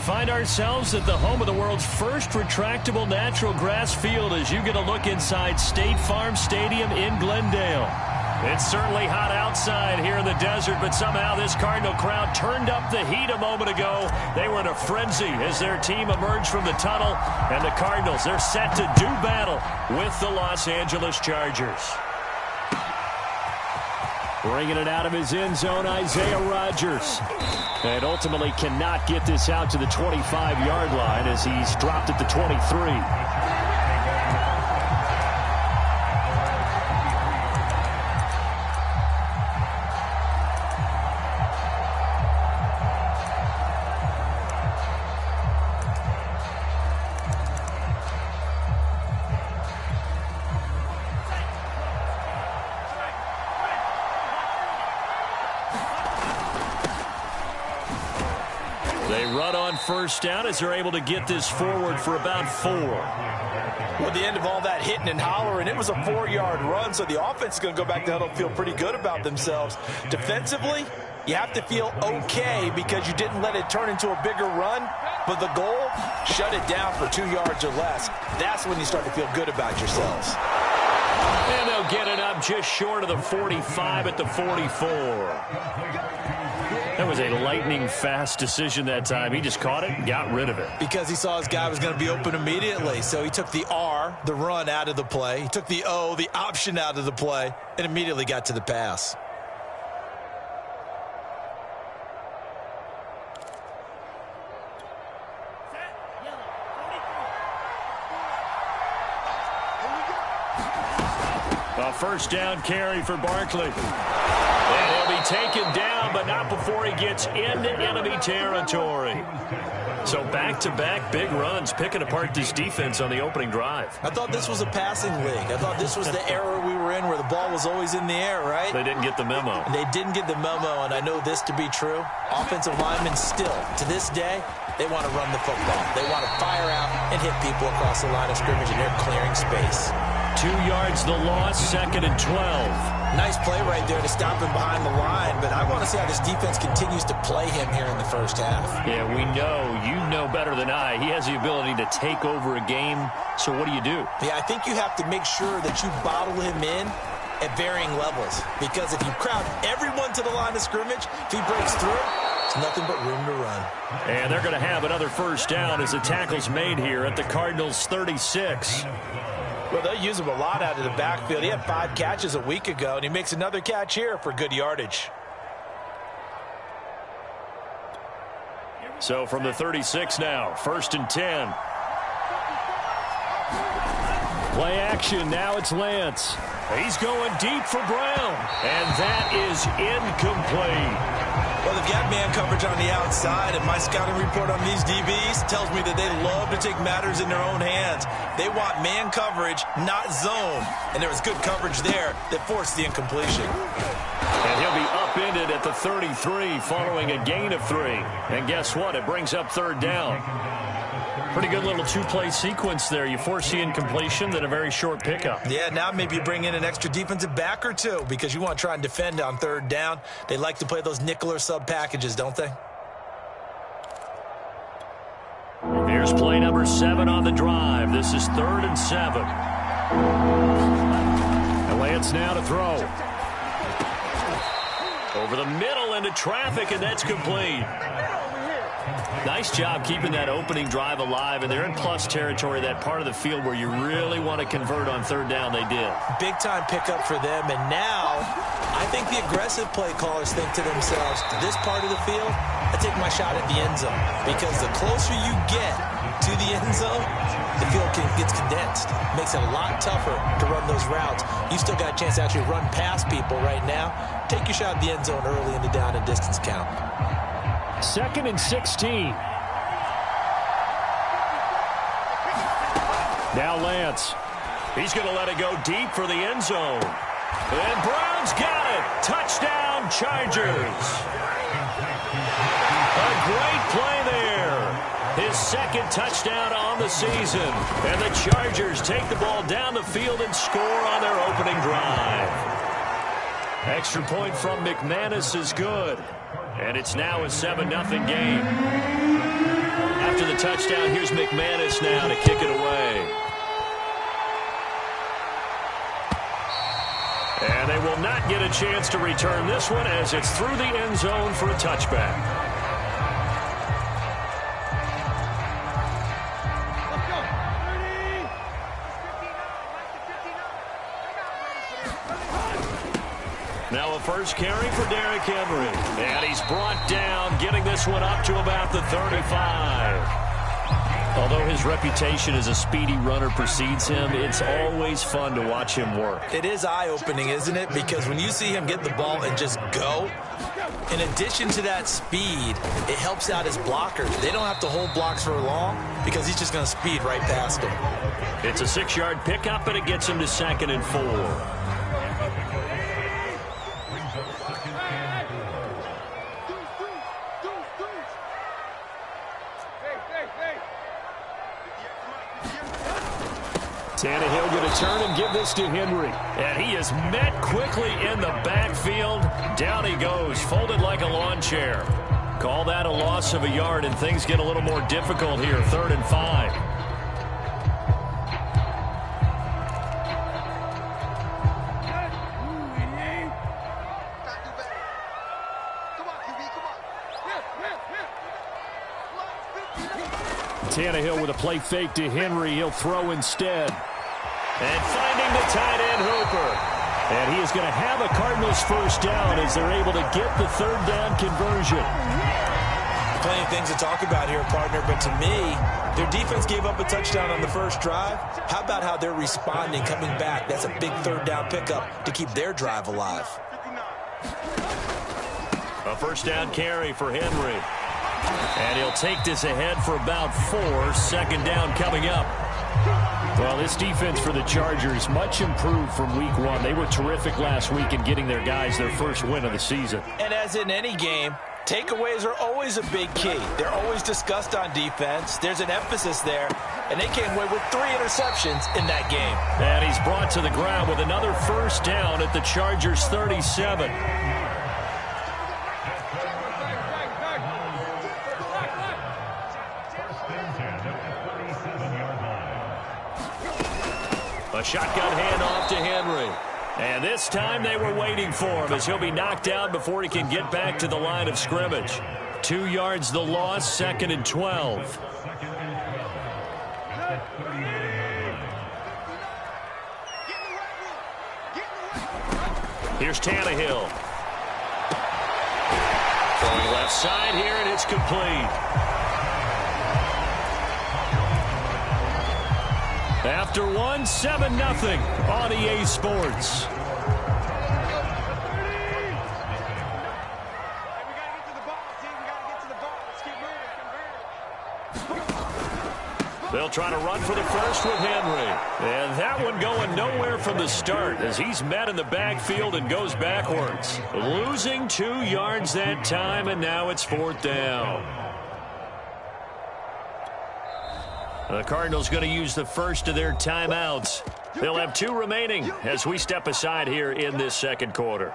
find ourselves at the home of the world's first retractable natural grass field as you get a look inside State Farm Stadium in Glendale. It's certainly hot outside here in the desert, but somehow this Cardinal crowd turned up the heat a moment ago. They were in a frenzy as their team emerged from the tunnel, and the Cardinals, they're set to do battle with the Los Angeles Chargers. Bringing it out of his end zone, Isaiah Rodgers. And ultimately cannot get this out to the 25-yard line as he's dropped at the 23. They run on first down as they're able to get this forward for about 4. Well, at the end of all that hitting and hollering, it was a 4-yard run, so the offense is going to go back to huddle and feel pretty good about themselves. Defensively, you have to feel okay because you didn't let it turn into a bigger run, but the goal, shut it down for 2 yards or less. That's when you start to feel good about yourselves. And they'll get it up just short of the 45 at the 44. That was a lightning-fast decision that time. He just caught it and got rid of it. Because he saw his guy was going to be open immediately. So he took the R, the run, out of the play. He took the O, the option, out of the play, and immediately got to the pass. A first down carry for Barkley. And he'll be taken down, but not before he gets into enemy territory. So back-to-back big runs, picking apart this defense on the opening drive. I thought this was a passing league. I thought this was the era we were in where the ball was always in the air, right? They didn't get the memo. And they didn't get the memo, and I know this to be true. Offensive linemen still, to this day, they want to run the football. They want to fire out and hit people across the line of scrimmage, and they're clearing space. 2 yards the loss, 2nd and 12. Nice play right there to stop him behind the line, but I want to see how this defense continues to play him here in the first half. Yeah, we know. You know better than I. He has the ability to take over a game, so what do you do? Yeah, I think you have to make sure that you bottle him in at varying levels, because if you crowd everyone to the line of scrimmage, if he breaks through, it's nothing but room to run. And they're going to have another first down as the tackle's made here at the Cardinals' 36. Well, they'll use him a lot out of the backfield. He had 5 catches a week ago, and he makes another catch here for good yardage. So from the 36 now, 1st and 10. Play action, now it's Lance. He's going deep for Brown, and that is incomplete. Well, they've got man coverage on the outside, and my scouting report on these DBs tells me that they love to take matters in their own hands. They want man coverage, not zone. And there was good coverage there that forced the incompletion. And he'll be upended at the 33 following a gain of 3. And guess what? It brings up 3rd down. Pretty good little 2-play sequence there. You force the incompletion, then a very short pickup. Yeah, now maybe you bring in an extra defensive back or 2 because you want to try and defend on 3rd down. They like to play those nickel or sub packages, don't they? Here's play number 7 on the drive. This is 3rd and 7. And Lance now to throw. Over the middle into traffic, and that's complete. Nice job keeping that opening drive alive, and they're in plus territory, that part of the field where you really want to convert on 3rd down. They did. Big-time pickup for them, and now I think the aggressive play callers think to themselves, this part of the field, I take my shot at the end zone, because the closer you get to the end zone, the field gets condensed. Makes it a lot tougher to run those routes. You still got a chance to actually run past people right now. Take your shot at the end zone early in the down and distance count. 2nd and 16. Now Lance. He's going to let it go deep for the end zone. And Brown's got it. Touchdown, Chargers. A great play there. His 2nd touchdown on the season. And the Chargers take the ball down the field and score on their opening drive. Extra point from McManus is good. And it's now a 7-0 game. after the touchdown. Here's McManus now to kick it away. And they will not get a chance to return this one as it's through the end zone for a touchback. Now a first carry for Derrick Henry. And he's brought down, getting this one up to about the 35. Although his reputation as a speedy runner precedes him, it's always fun to watch him work. It is eye-opening, isn't it? Because when you see him get the ball and just go, in addition to that speed, it helps out his blockers. They don't have to hold blocks for long because he's just going to speed right past them. It's a 6-yard pickup, and it gets him to 2nd and 4. Tannehill going to turn and give this to Henry. And he is met quickly in the backfield. Down he goes, folded like a lawn chair. Call that a loss of a yard, and things get a little more difficult here. 3rd and 5. Tannehill with a play fake to Henry. He'll throw instead. And finding the tight end, Hooper. And he is going to have a Cardinals first down as they're able to get the 3rd down conversion. Plenty of things to talk about here, partner, but to me, their defense gave up a touchdown on the first drive. How about how they're responding, coming back? That's a big 3rd down pickup to keep their drive alive. A first down carry for Henry. And he'll take this ahead for about 4. 2nd down coming up. Well, this defense for the Chargers much improved from week 1. They were terrific last week in getting their guys their first win of the season. And as in any game, takeaways are always a big key. They're always discussed on defense. There's an emphasis there. And they came away with 3 interceptions in that game. And he's brought to the ground with another first down at the Chargers 37. A shotgun handoff to Henry. And this time they were waiting for him as he'll be knocked down before he can get back to the line of scrimmage. 2 yards the loss, 2nd and 12. Here's Tannehill. Throwing left side here, and it's complete. After 1, 7-0 on EA Sports. They'll try to run for the first with Henry. And that one going nowhere from the start as he's met in the backfield and goes backwards. Losing 2 yards that time, and now it's 4th down. The Cardinals going to use the first of their timeouts. They'll have 2 remaining as we step aside here in this 2nd quarter.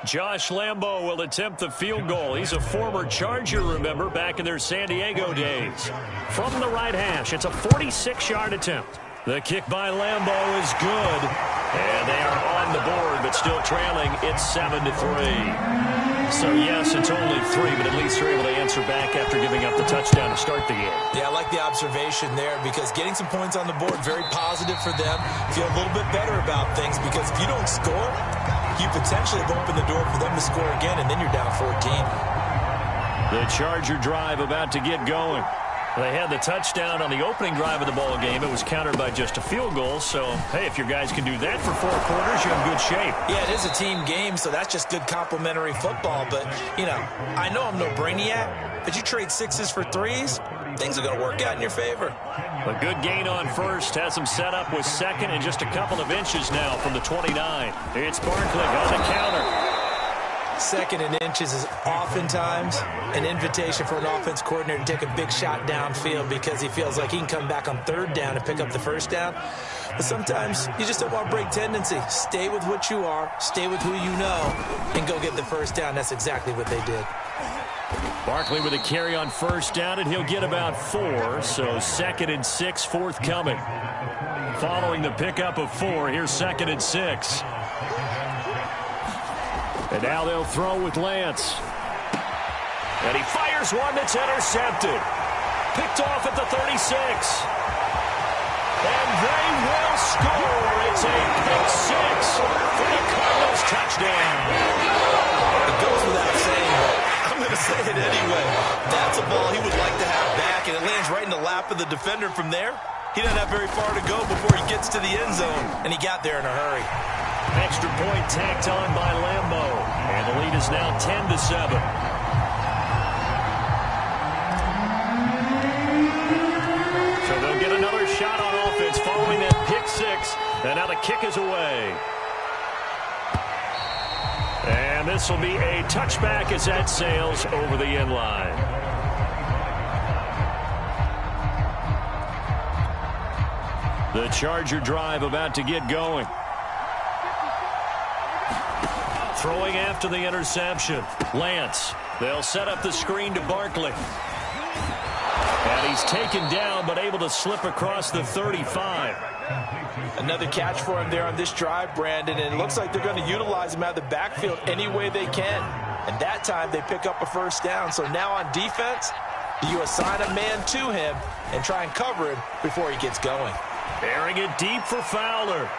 Josh Lambo will attempt the field goal. He's a former Charger, remember, back in their San Diego days. From the right hash, it's a 46-yard attempt. The kick by Lambo is good. And they are on the board, but still trailing. It's 7-3. So, yes, it's only 3, but at least they're able to answer back after giving up the touchdown to start the game. Yeah, I like the observation there because getting some points on the board, very positive for them. Feel a little bit better about things because if you don't score, you potentially have opened the door for them to score again, and then you're down 14. The Charger drive about to get going. They had the touchdown on the opening drive of the ball game. It was countered by just a field goal. So, hey, if your guys can do that for 4 quarters, you're in good shape. Yeah, it is a team game, so that's just good complimentary football. But, you know, I know I'm no brainiac, but you trade 6s for 3s, things are going to work out in your favor. A good gain on first. Has him set up with 2nd and just a couple of inches now from the 29. It's Barkley on the counter. 2nd and inches is oftentimes an invitation for an offense coordinator to take a big shot downfield because he feels like he can come back on 3rd down and pick up the first down. But sometimes you just don't want to break tendency. Stay with what you are, stay with who you know, and go get the first down. That's exactly what they did. Barkley with a carry on first down, and he'll get about 4. So 2nd and 6 forthcoming. Following the pickup of 4, here's 2nd and 6. And now they'll throw with Lance. And he fires one that's intercepted. Picked off at the 36. And they will score. It's a pick 6 for the Cardinals touchdown. It goes without saying, but I'm going to say it anyway. That's a ball he would like to have back, and it lands right in the lap of the defender from there. He doesn't have very far to go before he gets to the end zone, and he got there in a hurry. Extra point tacked on by Lambeau. And the lead is now 10-7. So they'll get another shot on offense following that pick 6. And now the kick is away. And this will be a touchback as that sails over the end line. The Charger drive about to get going. Throwing after the interception. Lance. They'll set up the screen to Barkley. And he's taken down but able to slip across the 35. Another catch for him there on this drive, Brandon, and it looks like they're going to utilize him out of the backfield any way they can. And that time they pick up a first down. So now on defense, do you assign a man to him and try and cover him before he gets going? Airing it deep for Fowler.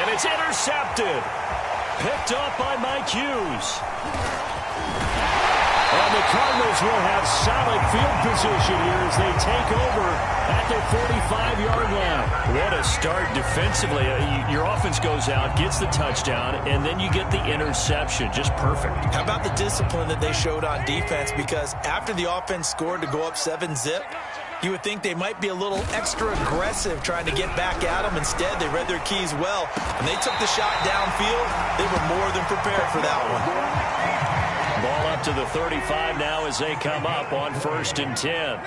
And it's intercepted. Picked up by Mike Hughes. And the Cardinals will have solid field position here as they take over at their 45-yard line. What a start defensively. Your offense goes out, gets the touchdown, and then you get the interception. Just perfect. How about the discipline that they showed on defense? Because after the offense scored to go up 7-zip, you would think they might be a little extra aggressive trying to get back at them. Instead, they read their keys well. When they took the shot downfield, they were more than prepared for that one. Ball up to the 35 now as they come up on 1st and 10.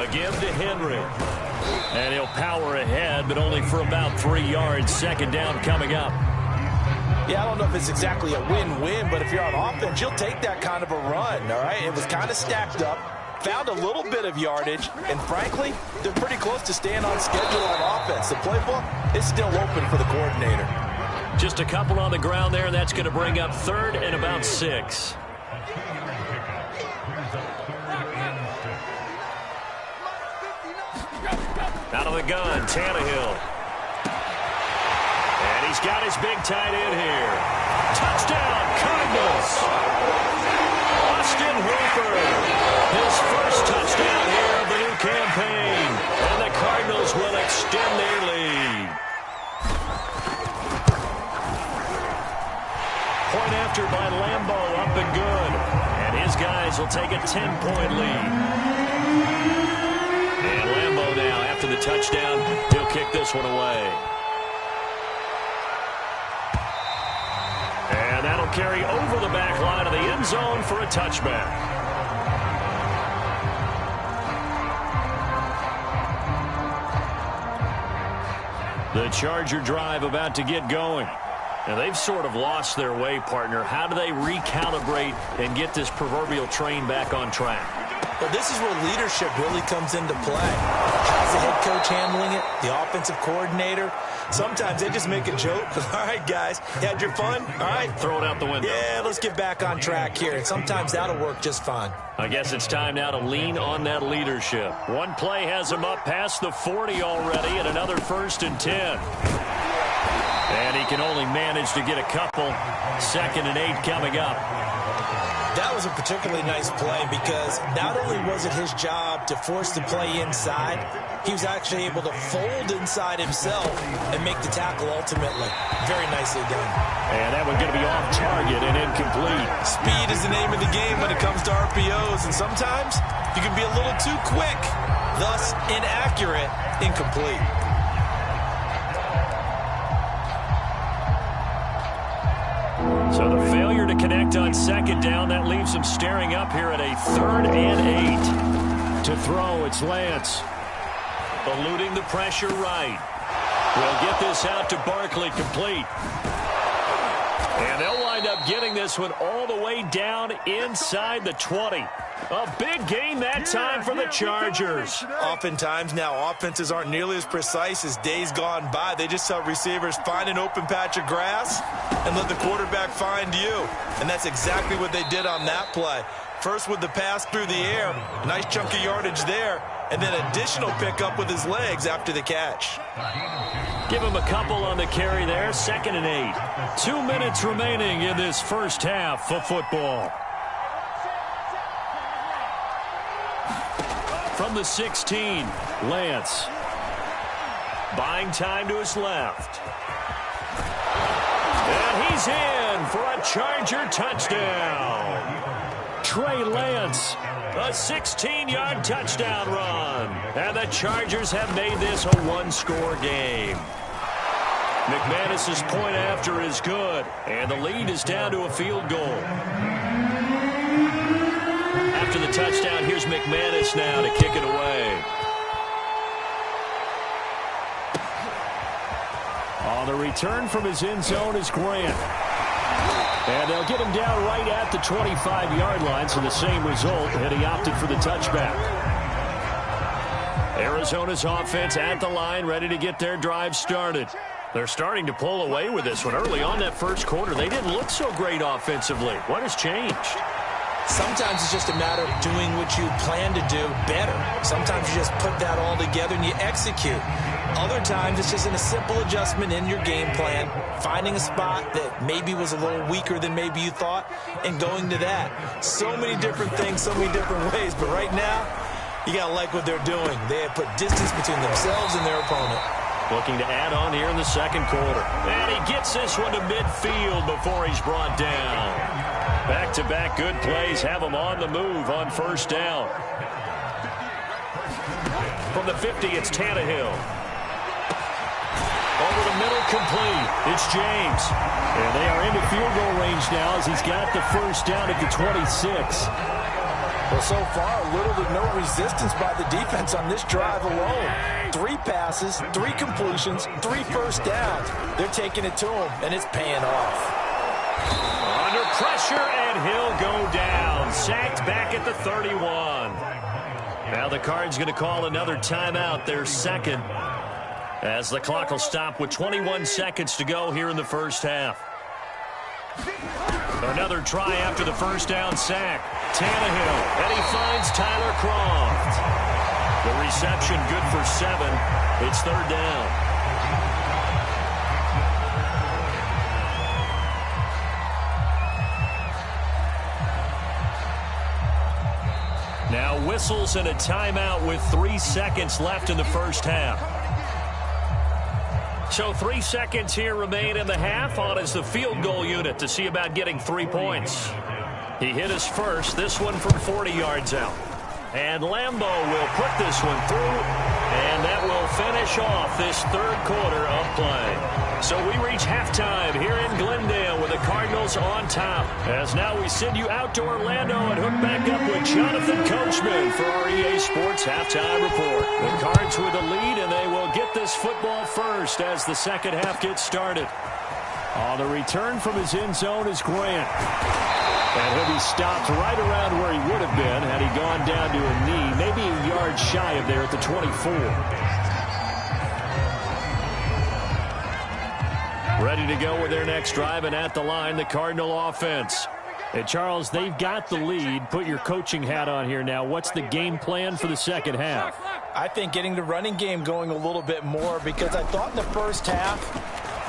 Again to Henry. And he'll power ahead, but only for about 3 yards. 2nd down coming up. Yeah, I don't know if it's exactly a win-win, but if you're on offense, you'll take that kind of a run, all right? It was kind of stacked up, found a little bit of yardage, and frankly, they're pretty close to staying on schedule on offense. The playbook is still open for the coordinator. Just a couple on the ground there, and that's going to bring up 3rd and about 6. Out of the gun, Tannehill. And he's got his big tight end here. Touchdown, Cardinals. Austin Hooper. His first touchdown here of the new campaign. And the Cardinals will extend their lead. Point after by Lambeau, up and good. And his guys will take a 10-point lead. And Lambeau now, after the touchdown, he'll kick this one away. And that'll carry over the back line of the end zone for a touchback. The Charger drive about to get going. Now, they've sort of lost their way, partner. How do they recalibrate and get this proverbial train back on track? Well, this is where leadership really comes into play. How's the head coach handling it? The offensive coordinator? Sometimes they just make a joke. All right, guys, you had your fun? All right. Throw it out the window. Yeah, let's get back on track here. And sometimes that'll work just fine. I guess it's time now to lean on that leadership. One play has him up past the 40 already, and another 1st and 10. And he can only manage to get a couple. 2nd and 8 coming up. That was a particularly nice play because not only was it his job to force the play inside, he was actually able to fold inside himself and make the tackle ultimately. Very nicely done. And that one's going to be off target and incomplete. Speed is the name of the game when it comes to RPOs, and sometimes you can be a little too quick, thus inaccurate, incomplete. So the failure to connect on 2nd down, that leaves him staring up here at a 3rd and 8. To throw, it's Lance. Eluding the pressure right. We'll get this out to Barkley, complete. And they'll wind up getting this one all the way down inside the 20. A big gain that time for the Chargers. Oftentimes now, offenses aren't nearly as precise as days gone by. They just have receivers find an open patch of grass and let the quarterback find you. And that's exactly what they did on that play. First with the pass through the air, nice chunk of yardage there, and then additional pickup with his legs after the catch. Give him a couple on the carry there, 2nd and 8. 2 minutes remaining in this first half of football. From the 16, Lance. Buying time to his left. And he's in for a Charger touchdown. Trey Lance, a 16-yard touchdown run. And the Chargers have made this a one-score game. McManus's point after is good, and the lead is down to a field goal. After the touchdown, here's McManus now to kick it away. On the return from his end zone is Grant. And they'll get him down right at the 25-yard line, so the same result, and he opted for the touchback. Arizona's offense at the line, ready to get their drive started. They're starting to pull away with this one. Early on that first quarter, they didn't look so great offensively. What has changed? Sometimes it's just a matter of doing what you plan to do better. Sometimes you just put that all together and you execute. Other times it's just a simple adjustment in your game plan, finding a spot that maybe was a little weaker than maybe you thought, and going to that. So many different things, so many different ways, but right now, you got to like what they're doing. They have put distance between themselves and their opponent. Looking to add on here in the second quarter. And he gets this one to midfield before he's brought down. Back-to-back good plays have him on the move on first down. From the 50, it's Tannehill. Over the middle, complete. It's James. And they are into field goal range now as he's got the first down at the 26. Well, so far, little to no resistance by the defense on this drive alone. 3 passes, 3 completions, 3 first downs. They're taking it to him, and it's paying off. Under pressure, and he'll go down. Sacked back at the 31. Now the Cards going to call another timeout, their second, as the clock will stop with 21 seconds to go here in the first half. Another try after the first down sack. Tannehill, and he finds Tyler Croft. The reception good for 7. It's 3rd down. Now whistles and a timeout with 3 seconds left in the first half. So 3 seconds here remain in the half. On is the field goal unit to see about getting 3 points. He hit his first, this one from 40 yards out. And Lambeau will put this one through, and that will finish off this third quarter of play. So we reach halftime here in Glendale with the Cardinals on top. As now we send you out to Orlando and hook back up with Jonathan Coachman for our EA Sports Halftime Report. The Cards with the lead, and they will get this football first as the second half gets started. On the return from his end zone is Grant. And he'll be stopped right around where he would have been had he gone down to a knee, maybe a yard shy of there at the 24. Ready to go with their next drive, and at the line, the Cardinal offense. And Charles, they've got the lead. Put your coaching hat on here now. What's the game plan for the second half? I think getting the running game going a little bit more, because I thought in the first half,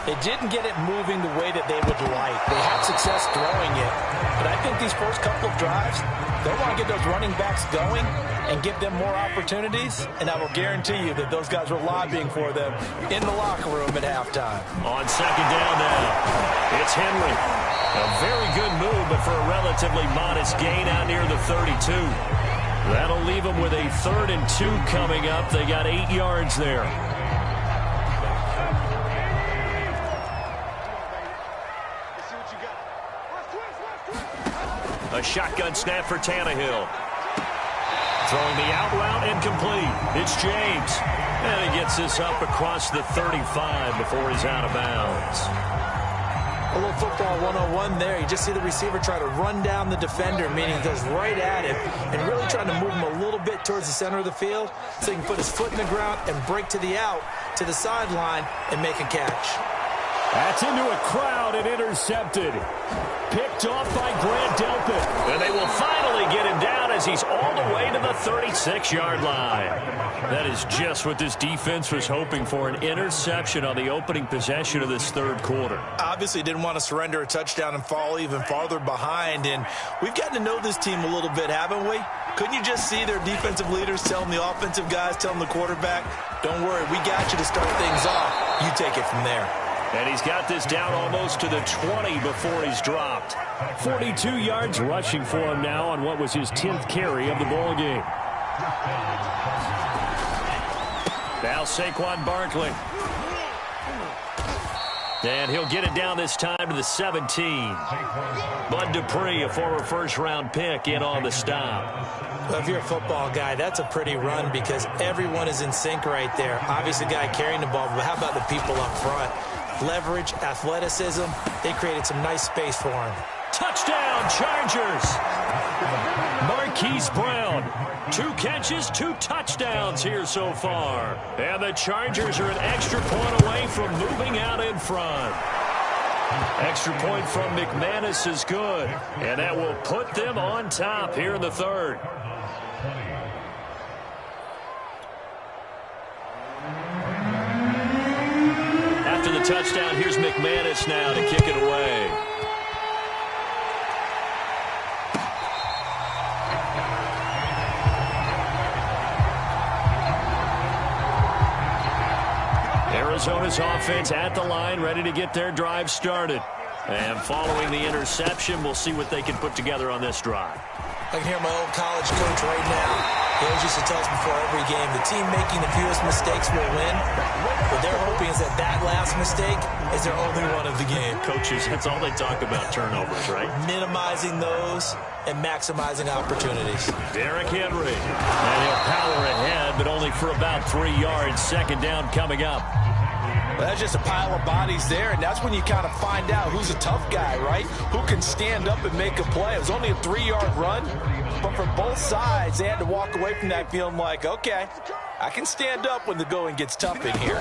they didn't get it moving the way that they would like. They had success throwing it. But I think these first couple of drives, they'll want to get those running backs going and give them more opportunities. And I will guarantee you that those guys were lobbying for them in the locker room at halftime. On second down now, it's Henry. A very good move, but for a relatively modest gain out near the 32. That'll leave them with a 3rd and 2 coming up. They got 8 yards there. A shotgun snap for Tannehill. Throwing the out route incomplete. It's James. And he gets this up across the 35 before he's out of bounds. A little football 101 there. You just see the receiver try to run down the defender, meaning he goes right at him and really trying to move him a little bit towards the center of the field so he can put his foot in the ground and break to the out, to the sideline, and make a catch. That's into a crowd and intercepted. Picked off by Grant Delpit. And they will finally get him down as he's all the way to the 36-yard line. That is just what this defense was hoping for, an interception on the opening possession of this third quarter. Obviously didn't want to surrender a touchdown and fall even farther behind. And we've gotten to know this team a little bit, haven't we? Couldn't you just see their defensive leaders telling the offensive guys, telling the quarterback, don't worry, we got you to start things off. You take it from there. And he's got this down almost to the 20 before he's dropped. 42 yards rushing for him now on what was his 10th carry of the ball game. Now Saquon Barkley. And he'll get it down this time to the 17. Bud Dupree, a former first-round pick, in on the stop. Well, if you're a football guy, that's a pretty run because everyone is in sync right there. Obviously, the guy carrying the ball, but how about the people up front? Leverage, athleticism, they created some nice space for him. Touchdown, Chargers! Marquise Brown, 2 catches, 2 touchdowns here so far. And the Chargers are an extra point away from moving out in front. Extra point from McManus is good, and that will put them on top here in the third. After the touchdown, here's McManus now to kick it away. Arizona's offense at the line, ready to get their drive started. And following the interception, we'll see what they can put together on this drive. I can hear my old college coach right now. He always used to tell us before every game, the team making the fewest mistakes will win. What they're hoping is that that last mistake is their only one of the game. Coaches, that's all they talk about, turnovers, right? Minimizing those and maximizing opportunities. Derrick Henry. And he'll power ahead, but only for about 3 yards. Second down coming up. Well, that's just a pile of bodies there, and that's when you kind of find out who's a tough guy, right? Who can stand up and make a play. It was only a 3-yard run, but for both sides, they had to walk away from that feeling like, okay, I can stand up when the going gets tough in here.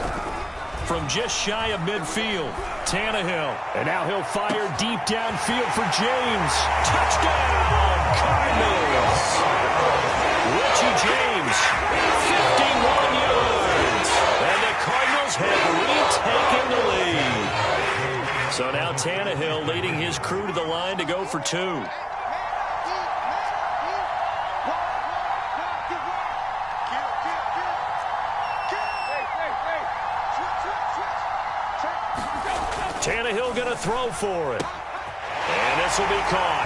From just shy of midfield, Tannehill. And now he'll fire deep downfield for James. Touchdown, Cardinals! Richie James, 51 yards. And the Cardinals have retaken the lead. So now Tannehill leading his crew to the line to go for 2. Tannehill going to throw for it. And this will be caught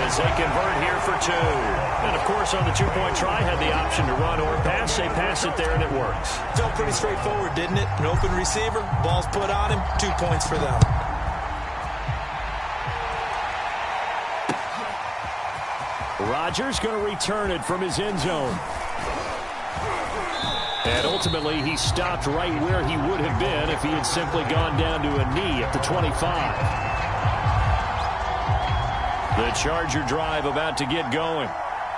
as they convert here for 2. And, of course, on the 2-point try, had the option to run or pass. They pass it there, and it works. Felt pretty straightforward, didn't it? An open receiver, ball's put on him, 2 points for them. Rodgers going to return it from his end zone. And ultimately, he stopped right where he would have been if he had simply gone down to a knee at the 25. The Charger drive about to get going.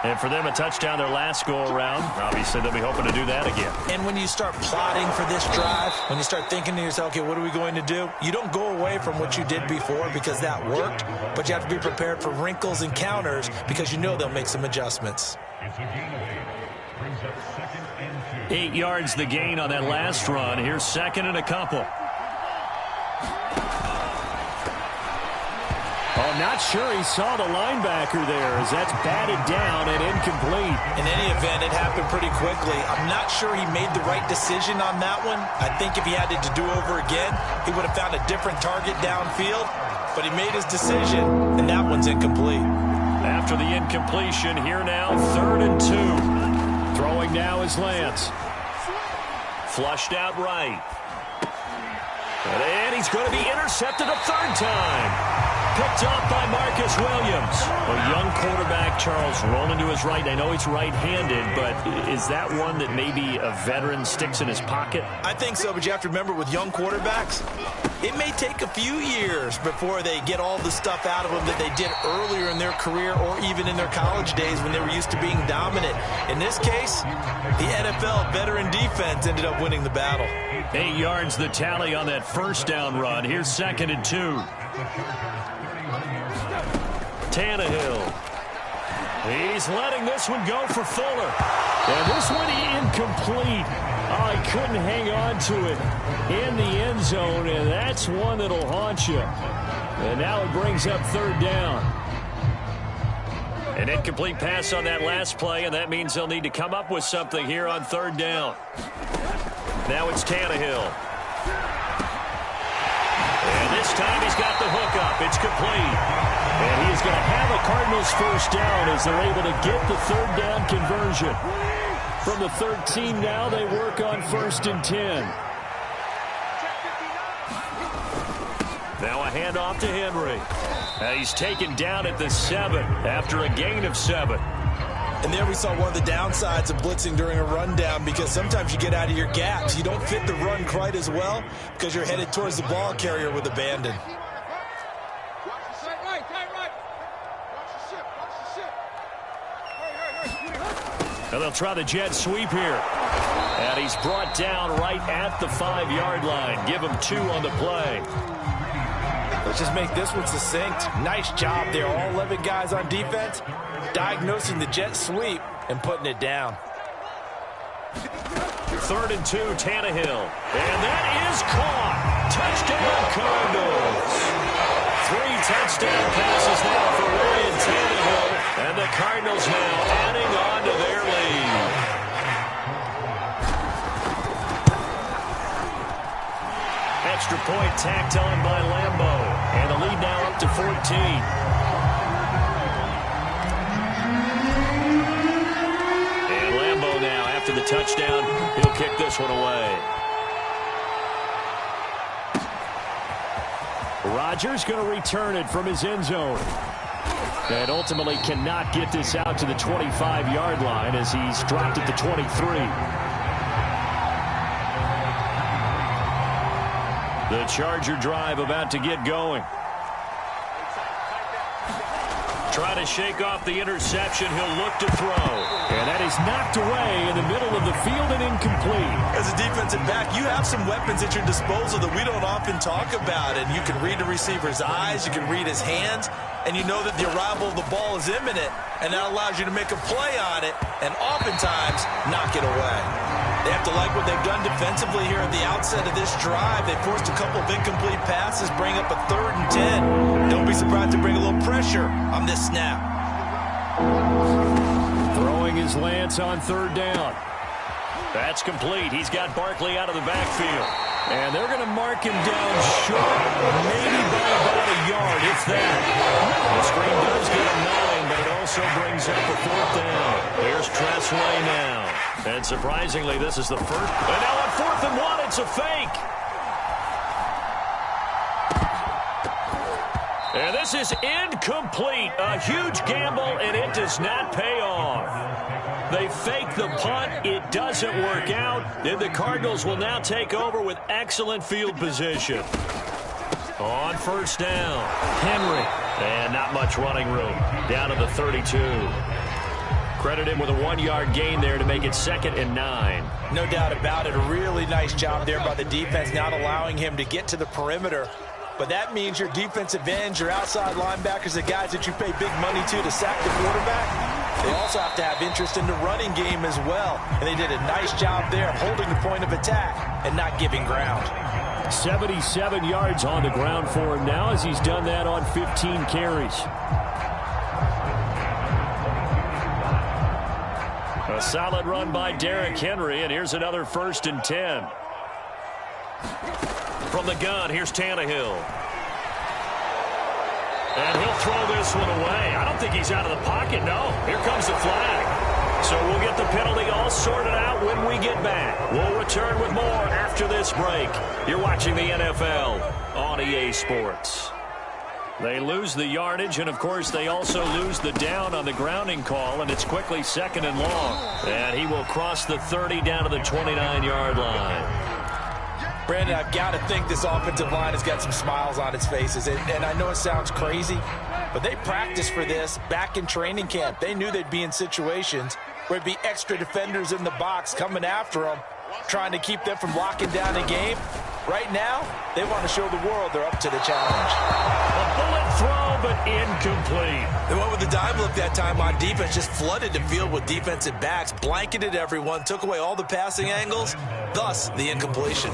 And for them, a touchdown their last go-around. Obviously, they'll be hoping to do that again. And when you start plotting for this drive, when you start thinking to yourself, okay, what are we going to do? You don't go away from what you did before because that worked, but you have to be prepared for wrinkles and counters because you know they'll make some adjustments. 8 yards the gain on that last run. Here's second and a couple. Oh, not sure he saw the linebacker there as that's batted down and incomplete. In any event, it happened pretty quickly. I'm not sure he made the right decision on that one. I think if he had it to do over again, he would have found a different target downfield. But he made his decision, and that one's incomplete. After the incompletion, here now, 3rd and 2. Throwing now is Lance. Flushed out right. And he's going to be intercepted a 3rd time. Picked off by Marcus Williams. A young quarterback, Charles, rolling to his right. I know he's right-handed, but is that one that maybe a veteran sticks in his pocket? I think so, but you have to remember with young quarterbacks, it may take a few years before they get all the stuff out of them that they did earlier in their career or even in their college days when they were used to being dominant. In this case, the NFL veteran defense ended up winning the battle. 8 yards the tally on that first down run. Here's 2nd and 2. Tannehill. He's letting this one go for Fuller. And this one incomplete. Oh, he couldn't hang on to it in the end zone, and that's one that'll haunt you. And now it brings up 3rd down. An incomplete pass on that last play, and that means they'll need to come up with something here on 3rd down. Now it's Tannehill. And this time he's got the hook up. It's complete. And he's going to have a Cardinals first down as they're able to get the 3rd down conversion. From the 13 now, they work on 1st and 10. Now a handoff to Henry. He's taken down at the 7 after a gain of 7. And there we saw one of the downsides of blitzing during a rundown, because sometimes you get out of your gaps. You don't fit the run quite as well because you're headed towards the ball carrier with abandon. And they'll try the jet sweep here. And he's brought down right at the 5-yard line. Give him 2 on the play. Let's just make this one succinct. Nice job there. All 11 guys on defense diagnosing the jet sweep and putting it down. 3rd and 2, Tannehill. And that is caught. Touchdown, Cardinals. 3 touchdown passes now for Ryan Tannehill. And the Cardinals now adding on to their lead. Extra point tacked on by Lambo. And the lead now up to 14. And Lambo now, after the touchdown, he'll kick this one away. Rodgers going to return it from his end zone. And ultimately cannot get this out to the 25-yard line as he's dropped at the 23. The Charger drive about to get going. Trying to shake off the interception. He'll look to throw. And that is knocked away in the middle of the field and incomplete. As a defensive back, you have some weapons at your disposal that we don't often talk about. And you can read the receiver's eyes. You can read his hands. And you know that the arrival of the ball is imminent. And that allows you to make a play on it and oftentimes knock it away. They have to like what they've done defensively here at the outset of this drive. They forced a couple of incomplete passes, bring up a 3rd and 10. Don't be surprised to bring a little pressure on this snap. Throwing his Lance on 3rd down. That's complete. He's got Barkley out of the backfield. And they're going to mark him down short, maybe by about a yard, if that. The screen does get a 9, but it also brings up a 4th down. Here's Tresley now. And surprisingly, this is the first. And now on 4th and 1, it's a fake. And this is incomplete. A huge gamble, and it does not pay off. They fake the punt. It doesn't work out. And the Cardinals will now take over with excellent field position. On 1st down, Henry. And not much running room. Down to the 32. Credit him with a 1-yard gain there to make it 2nd and 9. No doubt about it. A really nice job there by the defense, not allowing him to get to the perimeter. But that means your defensive ends, your outside linebackers, the guys that you pay big money to sack the quarterback, they also have to have interest in the running game as well. And they did a nice job there holding the point of attack and not giving ground. 77 yards on the ground for him now as he's done that on 15 carries. A solid run by Derrick Henry, and here's another 1st and 10. From the gun, here's Tannehill. And he'll throw this one away. I don't think he's out of the pocket, no. Here comes the flag. So we'll get the penalty all sorted out when we get back. We'll return with more after this break. You're watching the NFL on EA Sports. They lose the yardage, and, of course, they also lose the down on the grounding call, and it's quickly 2nd and long. And he will cross the 30 down to the 29-yard line. Brandon, I've got to think this offensive line has got some smiles on its faces. And I know it sounds crazy, but they practiced for this back in training camp. They knew they'd be in situations where there'd be extra defenders in the box coming after them, trying to keep them from locking down the game. Right now, they want to show the world they're up to the challenge. A bullet throw, but incomplete. They went with the dime look that time on defense, just flooded the field with defensive backs, blanketed everyone, took away all the passing angles, thus the incompletion.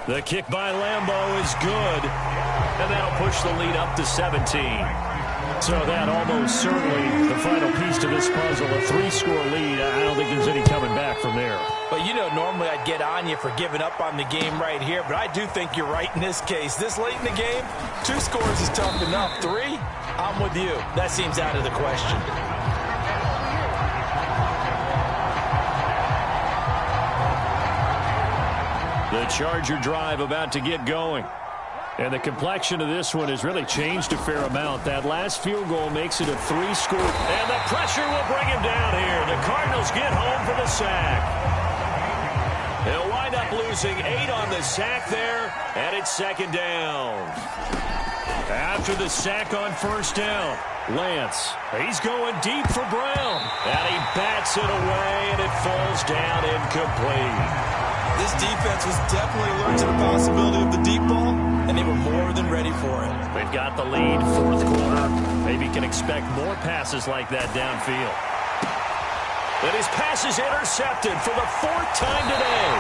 The kick by Lambeau is good, and that'll push the lead up to 17. So that almost certainly the final piece to this puzzle, a 3-score lead. I don't think there's any coming back from there. But, you know, normally I'd get on you for giving up on the game right here, but I do think you're right in this case. This late in the game, 2 scores is tough enough. 3, I'm with you. That seems out of the question. The Charger drive about to get going. And the complexion of this one has really changed a fair amount. That last field goal makes it a 3-score. And the pressure will bring him down here. The Cardinals get home for the sack. They'll wind up losing 8 on the sack there, and it's 2nd down. After the sack on 1st down, Lance, he's going deep for Brown. And he bats it away, and it falls down incomplete. This defense was definitely alert to the possibility of the deep ball, and they were more than ready for it. They've got the lead, 4th quarter. Maybe can expect more passes like that downfield. And his pass is intercepted for the 4th time today.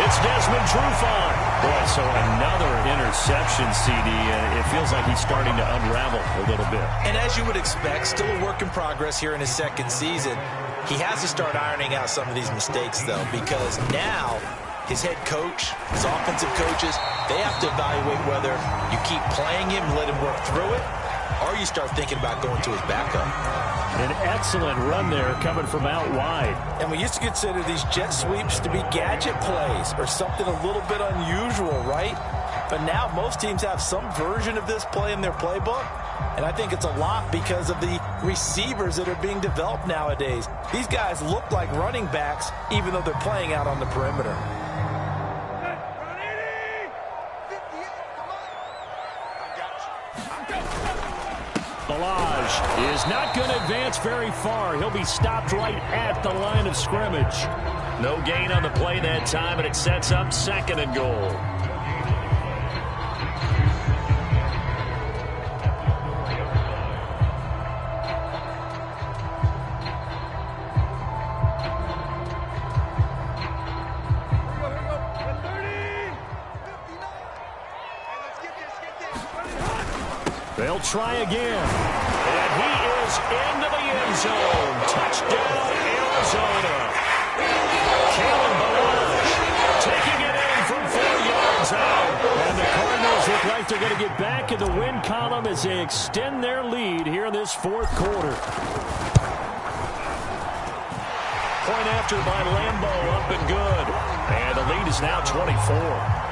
It's Desmond Trufant. Boy, so another interception, CD. It feels like he's starting to unravel a little bit. And as you would expect, still a work in progress here in his 2nd season. He has to start ironing out some of these mistakes, though, because now his head coach, his offensive coaches, they have to evaluate whether you keep playing him and let him work through it, or you start thinking about going to his backup. An excellent run there coming from out wide. And we used to consider these jet sweeps to be gadget plays or something a little bit unusual, right? But now most teams have some version of this play in their playbook. And I think it's a lot because of the receivers that are being developed nowadays. These guys look like running backs even though they're playing out on the perimeter. Balaj is not going to advance very far. He'll be stopped right at the line of scrimmage. No gain on the play that time, and it sets up 2nd and goal. They'll try again. And he is into the end zone. Touchdown, Arizona. Kalen Balaj taking it in from 4 yards out. And the Cardinals look like they're going to get back in the win column as they extend their lead here in this 4th quarter. Point after by Lambeau, up and good. And the lead is now 24.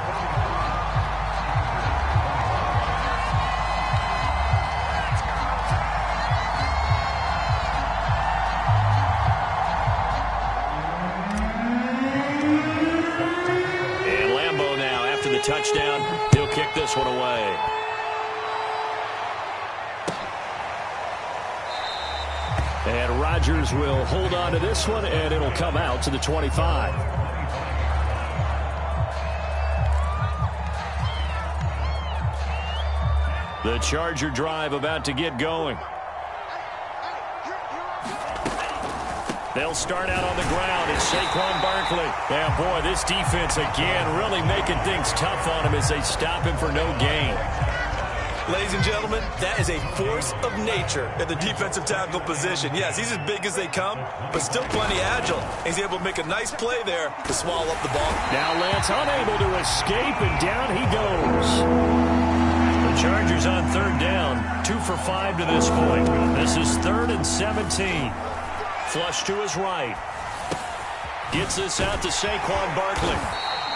Touchdown. He'll kick this one away. And Rodgers will hold on to this one, and it'll come out to the 25. The Charger drive about to get going. They'll start out on the ground. It's Saquon Barkley. And, boy, this defense, again, really making things tough on him as they stop him for no gain. Ladies and gentlemen, that is a force of nature at the defensive tackle position. Yes, he's as big as they come, but still plenty agile. He's able to make a nice play there to swallow up the ball. Now Lance unable to escape, and down he goes. The Chargers on 3rd down, 2 for 5 to this point. This is 3rd and 17. Flush to his right. Gets this out to Saquon Barkley.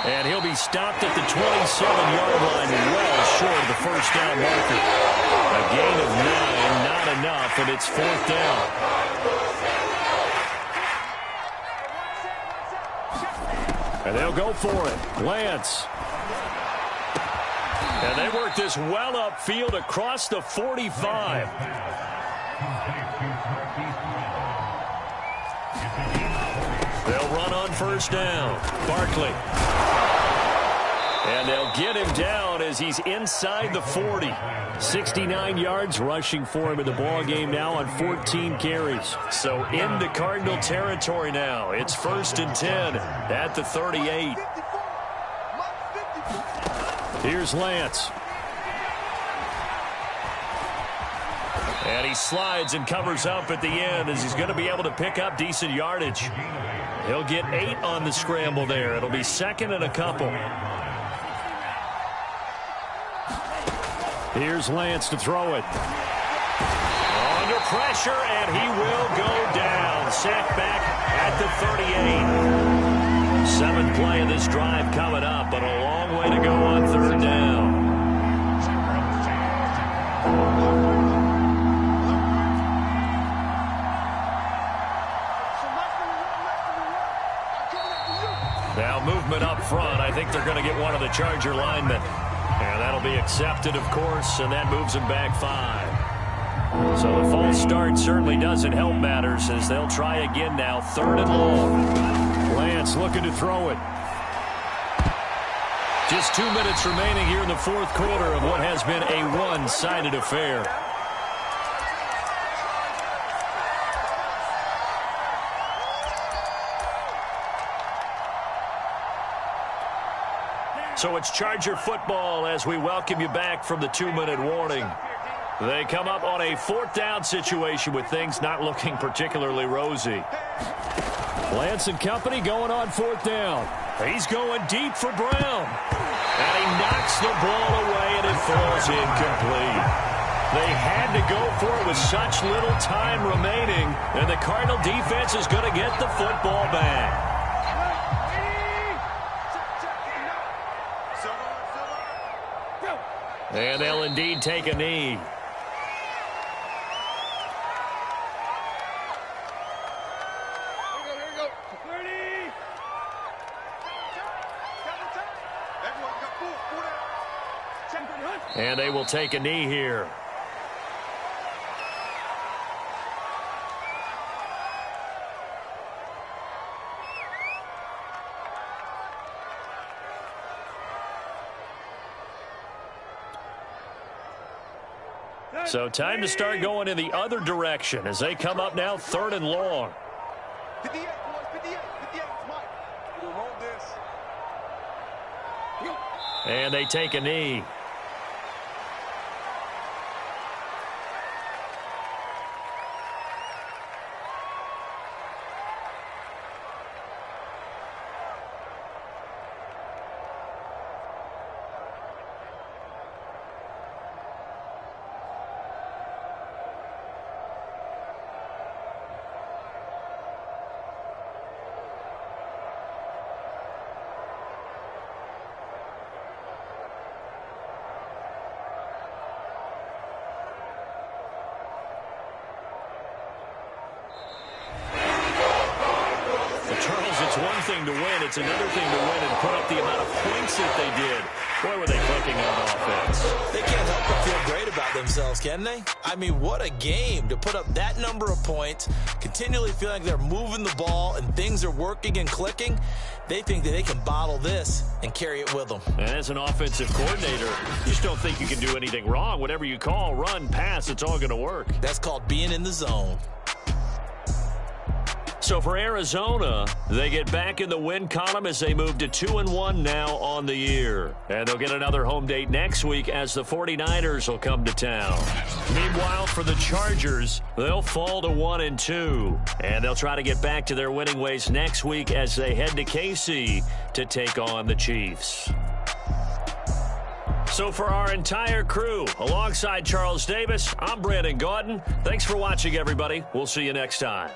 And he'll be stopped at the 27-yard line, well short of the first down marker. A gain of 9, not enough, and it's 4th down. And they'll go for it. Lance. And they work this well upfield across the 45. They'll run on first down. Barkley. And they'll get him down as he's inside the 40. 69 yards rushing for him in the ball game now on 14 carries. So into Cardinal territory now. It's 1st and 10 at the 38. Here's Lance. And he slides and covers up at the end as he's going to be able to pick up decent yardage. He'll get 8 on the scramble there. It'll be 2nd and a couple. Here's Lance to throw it. Under pressure, and he will go down. Sacked back at the 38. 7th play of this drive coming up, but a long way to go on 3rd down. Now movement up front. I think they're going to get one of the Charger linemen. And that'll be accepted, of course, and that moves them back 5. So the false start certainly doesn't help matters as they'll try again now. 3rd and long. Lance looking to throw it. Just 2 minutes remaining here in the 4th quarter of what has been a one-sided affair. So it's Charger football as we welcome you back from the 2-minute warning. They come up on a 4th down situation with things not looking particularly rosy. Lance and company going on 4th down. He's going deep for Brown. And he knocks the ball away and it falls incomplete. They had to go for it with such little time remaining. And the Cardinal defense is going to get the football back. And they'll indeed take a knee. And they will take a knee here. So time to start going in the other direction as they come up now 3rd and long. 58, boys, 58, Mike. We'll hold this. And they take a knee. It's one thing to win. It's another thing to win and put up the amount of points that they did. Boy, were they clicking on offense. They can't help but feel great about themselves, can they? I mean, what a game to put up that number of points, continually feeling like they're moving the ball and things are working and clicking. They think that they can bottle this and carry it with them. And as an offensive coordinator, you just don't think you can do anything wrong. Whatever you call, run, pass, it's all going to work. That's called being in the zone. So for Arizona, they get back in the win column as they move to 2-1 now on the year. And they'll get another home date next week as the 49ers will come to town. Meanwhile, for the Chargers, they'll fall to 1-2. And they'll try to get back to their winning ways next week as they head to KC to take on the Chiefs. So for our entire crew, alongside Charles Davis, I'm Brandon Gaudin. Thanks for watching, everybody. We'll see you next time.